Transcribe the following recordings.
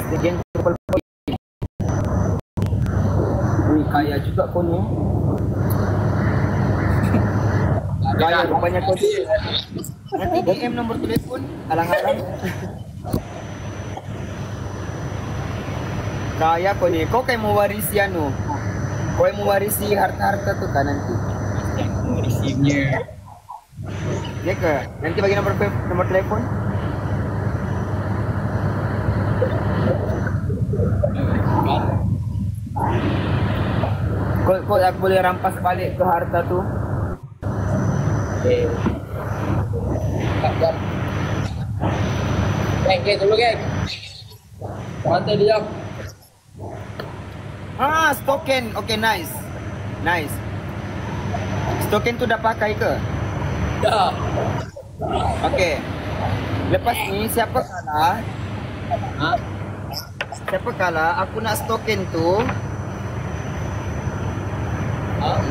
the geng Purple Point. Wih, kaya juga kau ni. Kaya rupanya kau ni. Nanti DM nombor telefon, alang-alang. Kaya kau ni, kau kayak mewarisi anu. Kau yang mewarisi harta-harta tu kan nanti. Mewarisinya. Ya ke? Nanti bagi nomor telepon. Kau aku boleh rampas balik ke harta tu. Okay. Jap. Geng, dulu geng. Mantap dia. Stoken. Okay, nice. Stoken tu dah pakai ke? Dah. Okay. Lepas ni siapa kalah? Siapa kalah? Aku nak stoken tu.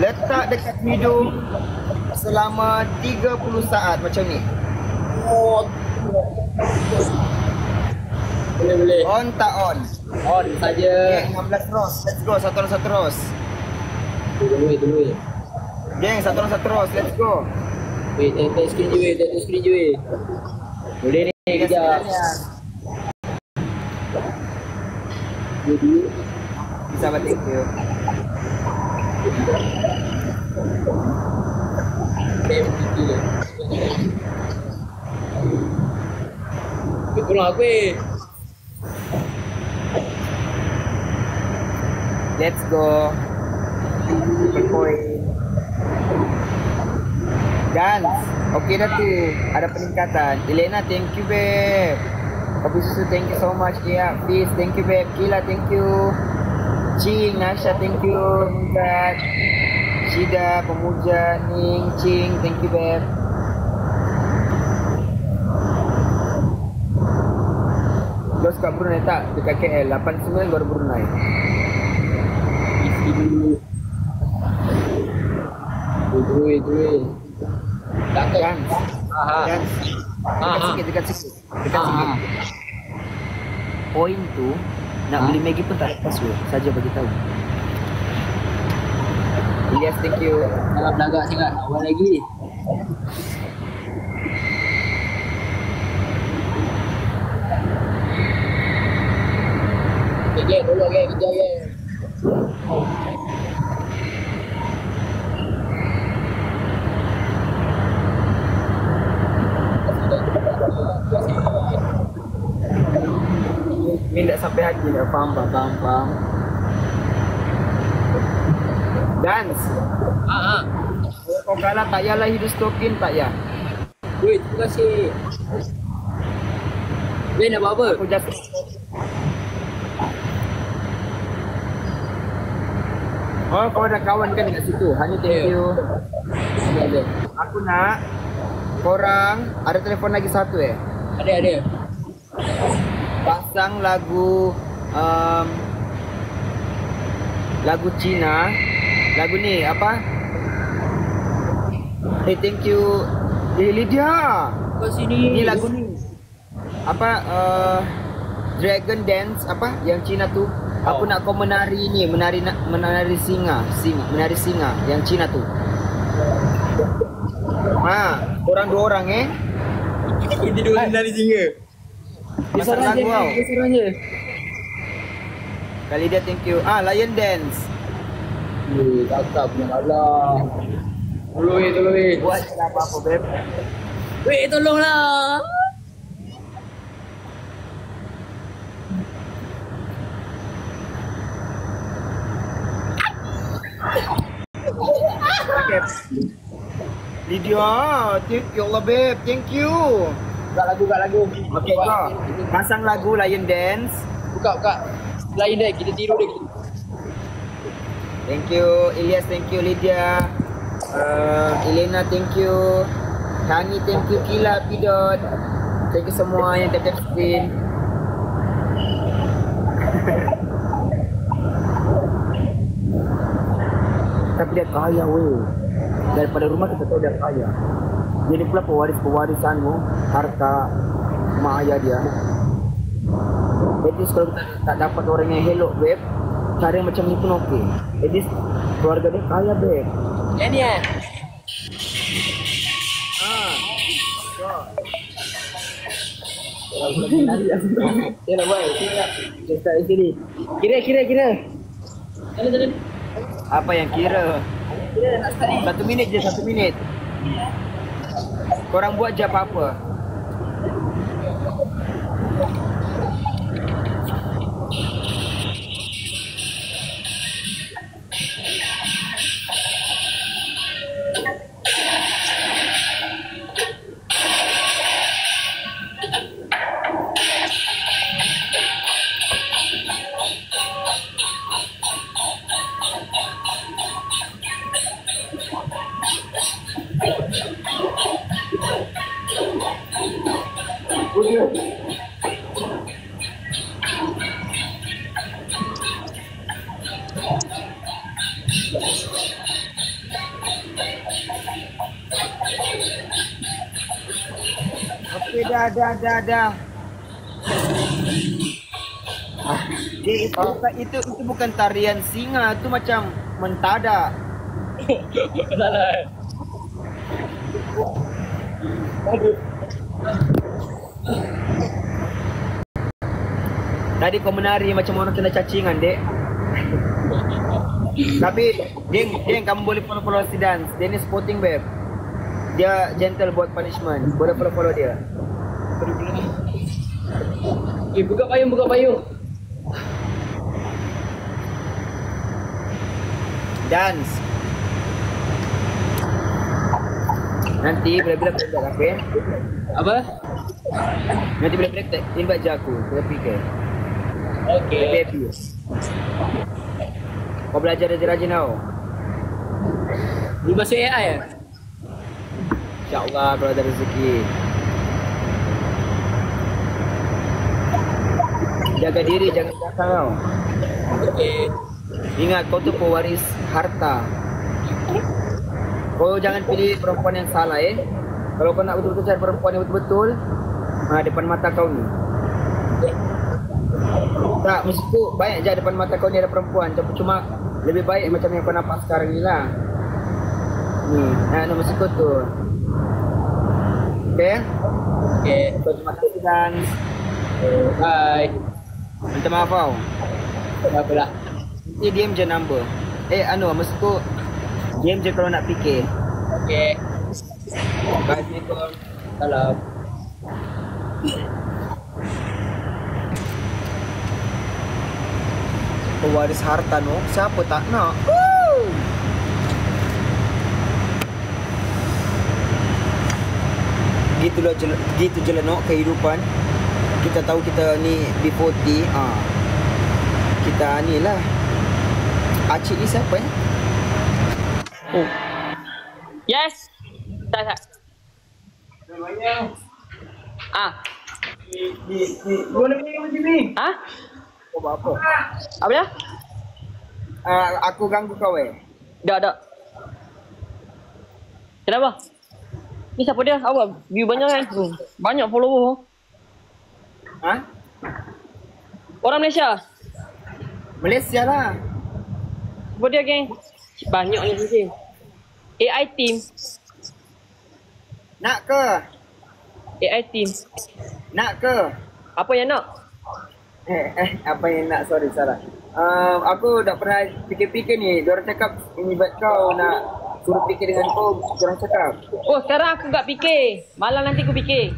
Letak dekat hidung selama 30 saat macam ni. Boleh. On tak on? On saja. Geng 16 ros. Let's go, satu ros. Tunggu. Geng, satu ros. Let's go. Wait, tengok screen je. Boleh ni, kejap. Bisa batik you. Tolong aku Let's go. Berpoin. Dance. Okay dah tu. Ada peningkatan. Elena, thank you babe. Kopi susu, thank you so much. Yeah, Peace, thank you babe. Kila, thank you. Cing, Nasha, thank you. Mugat. Shida, Pemuja, Ning, Cing, thank you babe. Los kat Brunei tak? Dekat KL 89 baru Brunei. isi dulu. Duit. Takut. Dance. Dekat sikit. Poin tu nak beli Maggi pun tak lepas weh. Saja bagi tahu. Yes, thank you. Jangan belagak sangat. Awal lagi. Okay, dulu kejar. Ni tak sampai hati dah. Faham. Dance. Kau kalah tak payahlah hidup stokin tak ya. Wait, terima kasih. Ben nak buat apa? Aku just Oh, kau ada kawan kan dekat situ. Hanya thank you. Ada. Aku nak korang ada telefon lagi satu Ada. pasang lagu lagu Cina. Lagu ni apa? Hey, thank you. Lydia. Kau sini. Ni lagu ni. Apa Dragon Dance apa yang Cina tu? Aku nak kau menari ni, menari singa yang Cina tu. Orang dua orang Ini dua menari singa. Pasang lagu kau. Besaran je. Kali dia thank you. Lion Dance. Kakak punya Allah. Tolong. Buat apa-apa beb. Weh, tolonglah. Okay. Lydia, thank you Allah beb, thank you. Buka lagu. Okay, kau pasang lagu Lion Dance. Buka. Lain dah, kita tiru dia. Thank you Ilyas, thank you Lydia. Elena, thank you. Tani, thank you. Kila, Pidot, thank you semua yang tap screen. Tapi dia kaya weh. Daripada rumah kita tahu dia kaya. Jadi pula pewarisan harta mak ayah dia. At least kalau kita tak dapat orang yang hello beb, cara macam ni pun okey. At least keluarga dia kaya beb. Yang ni kan? Ya lah boy, kita start di sini. Kira. Jalan. Apa yang kira? Nak start ni. 1 minit je, 1 minit. Korang buat je apa-apa. Okey, dah. Itu bukan tarian singa, itu macam mentada. Salah. Tadi kau menari macam orang kena cacingan, dek. Tapi, Deng, kamu boleh follow si Dance. Dia ni sporting babe. Dia gentle buat punishment. Boleh follow dia. Buka payung. Dance. Nanti bila-bila praktek, okay? Apa? Nanti bila praktek, invite je aku. Kita fikir. Okey. Happy. Kau belajar rajin-rajin tau. Ni bahasa AI ya? InsyaAllah kalau ada rezeki. Jaga diri, jangan kasar tau. Okey. Ingat, kau tu pewaris harta. Kau jangan pilih perempuan yang salah Kalau kau nak betul-betul cari perempuan yang betul-betul, depan mata kau ni. Tak, mesti banyak je depan mata kau ni ada perempuan. Cuma lebih baik macam yang kau nampak sekarang ni lah. Ni, nombor sikut tu. Okay? Okey. Terima kasih dan Bye. minta maaf tau. Tak apalah. Nanti diam je number. Maksudku diam je kalau nak fikir. Okey. Assalamualaikum. Salam. Pewaris harta no, siapa tak nak? Gitu je lah no kehidupan. Kita tahu kita ni B40, kita ni lah. Acik ni siapa Oh. Yes. Tak. Boleh pergi macam ni? Ah? Kau buat apa? Apa dia? Aku ganggu kau Tak. Kenapa? Ni siapa dia? Awak view banyak kan? Banyak follower. Ha? Orang Malaysia. Malaysia lah. Siapa dia geng? Banyak ni sini. AI team. Nak ke? AI team. Nak ke? Apa yang nak? Apa yang nak? Sorry, salah. Aku dah pernah fikir-fikir ni. Diorang cakap invite kau nak suruh fikir dengan kau. Diorang cakap. Oh, sekarang aku tak fikir. Malam nanti aku fikir.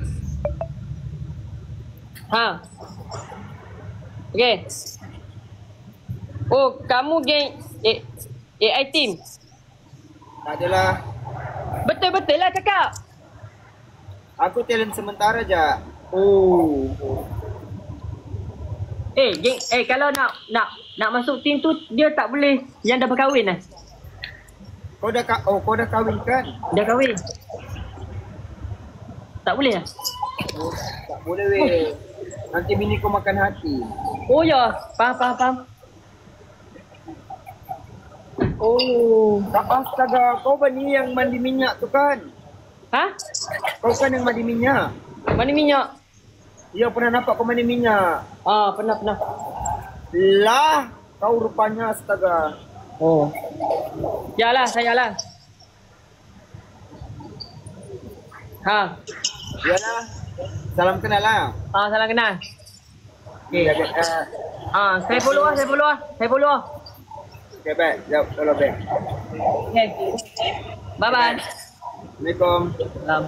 Okay. Oh, kamu geng AI team. Tak adalah. Betul-betul lah cakap. Aku talent sementara je. Oh. Geng, kalau nak masuk tim tu dia tak boleh yang dah berkahwin lah. Kau dah kahwin kan? Dah kahwin. Tak boleh lah. Tak boleh weh. Nanti bini kau makan hati. Oh ya, faham. Oh. Tak astaga, kau ni yang mandi minyak tu kan? Ha? Kau kan yang mandi minyak. Mana minyak? Ya pernah nampak kau mandi minyak. Ah, pernah. Lah, kau rupanya astaga. Oh. Yalah, saya lah. Ha. Yalah. Salam kenal lah. Ah, salam kenal. Okay. Saya follow lah. Okay, baik. Jap, follow back. Okay. Bye-bye. Assalamualaikum. Salam.